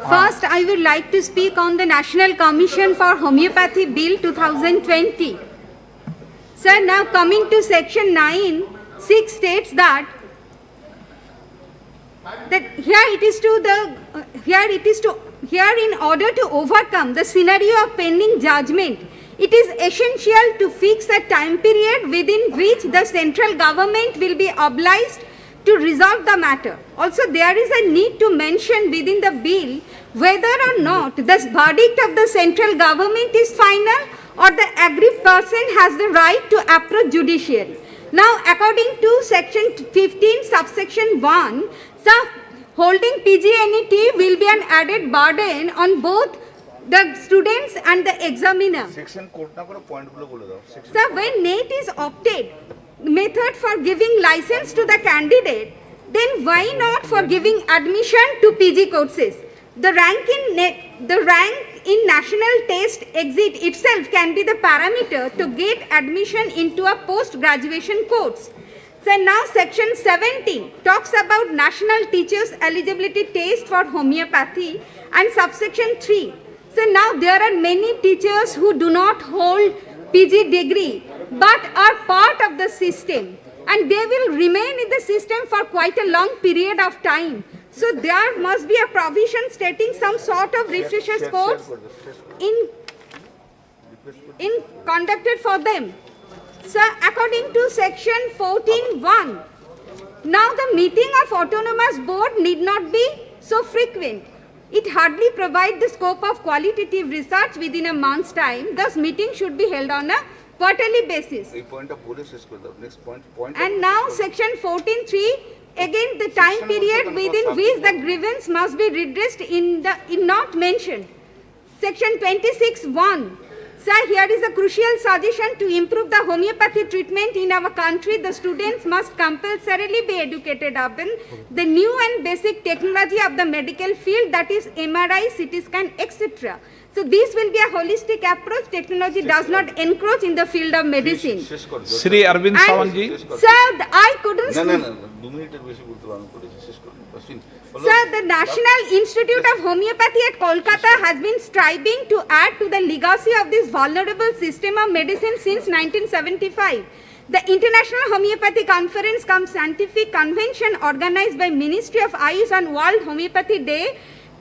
First, I would like to speak on the National Commission for Homeopathy Bill 2020. Sir, now coming to section 9, 6 states that here in order to overcome the scenario of pending judgment, it is essential to fix a time period within which the central government will be obliged to resolve the matter. Also, there is a need to mention within the bill whether or not the verdict of the central government is final or the aggrieved person has the right to approach judiciary. Now, according to section 15, subsection 1, holding PGNET will be an added burden on both the students and the examiner. Section quote na koro point gulo bole dao. Sir, when NET is opted method for giving license to the candidate, then why not for giving admission to PG courses? The rank in national test exit itself can be the parameter to get admission into a post-graduation course. So now section 17 talks about national teachers eligibility test for homeopathy and subsection 3. So now there are many teachers who do not hold PG degree but are part of the system and they will remain in the system for quite a long period of time. So there must be a provision stating some sort of refreshers course in conducted for them. So according to section 14(1), now the meeting of autonomous board need not be so frequent. It hardly provides the scope of qualitative research within a month's time. Thus, meeting should be held on a quarterly basis. And now section 14(3), again the time period within which the grievance must be redressed in not mentioned. Section 26(1). Sir, here is a crucial suggestion to improve the homeopathy treatment in our country. The students must compulsorily be educated upon the new and basic technology of the medical field, that is MRI, CT scan, etc. So this will be a holistic approach. Technology does not encroach in the field of medicine. Sri Arvind Sawanji. Sir, I couldn't Sir, the National Institute of Homeopathy at Kolkata has been striving to add to the legacy of this vulnerable system of medicine since 1975. The International Homeopathy Conference cum Scientific Convention organized by Ministry of Ayush on World Homeopathy Day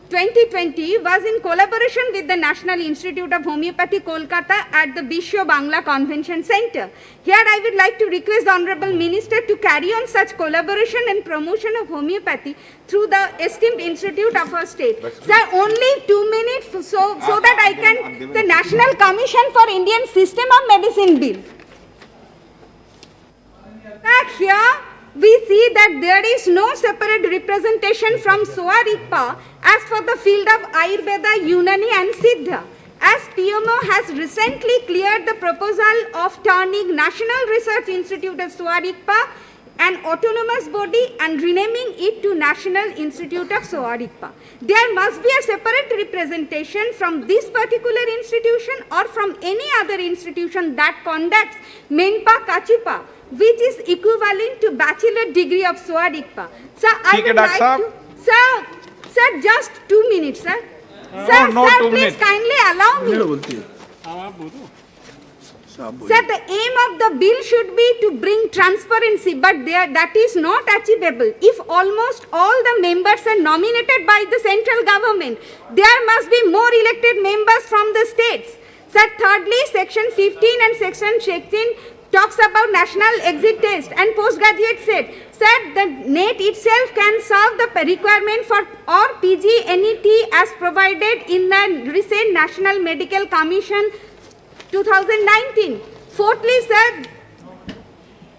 2020 was in collaboration with the National Institute of Homeopathy Kolkata at the Bishwa Bangla Convention Center. Here I would like to request the Honorable Minister to carry on such collaboration and promotion of homeopathy through the esteemed institute of our state. Sir, only 2 minutes so that I can, the National Commission for Indian System of Medicine Bill. Here we see that there is no separate representation from Sowa Rigpa as for the field of Ayurveda, Unani and Siddha. As PMO has recently cleared the proposal of turning National Research Institute of Sowa Rigpa an autonomous body and renaming it to National Institute of Sowa Rigpa. There must be a separate representation from this particular institution or from any other institution that conducts Menpa Kachipa, which is equivalent to bachelor degree of Sowa Rigpa. Sir, I would like to, sir, just 2 minutes, sir. Sir, please kindly allow me. Sir, the aim of the bill should be to bring transparency, but that is not achievable. If almost all the members are nominated by the central government, there must be more elected members from the states. Sir, thirdly, section 15 and section 16 talks about national exit test and postgraduate set. Sir, the NET itself can serve the requirement for or PGNET as provided in the recent National Medical Commission 2019. Fourthly, sir,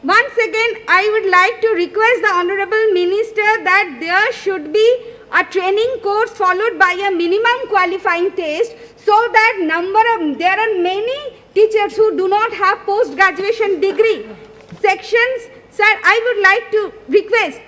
once again I would like to request the Honorable Minister that there should be a training course followed by a minimum qualifying test, so that there are many teachers who do not have post-graduation degree. Sections, sir, I would like to request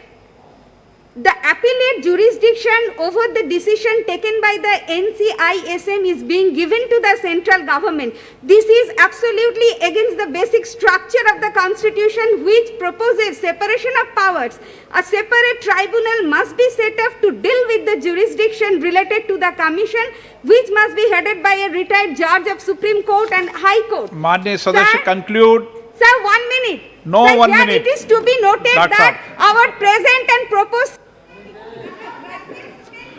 The appellate jurisdiction over the decision taken by the NCISM is being given to the central government. This is absolutely against the basic structure of the constitution, which proposes separation of powers. A separate tribunal must be set up to deal with the jurisdiction related to the commission, which must be headed by a retired judge of Supreme Court and High Court. माननीय सदस्य Sir, conclude. Sir, 1 minute. No, Sir, 1 here minute. it is to be noted That's that our present and proposed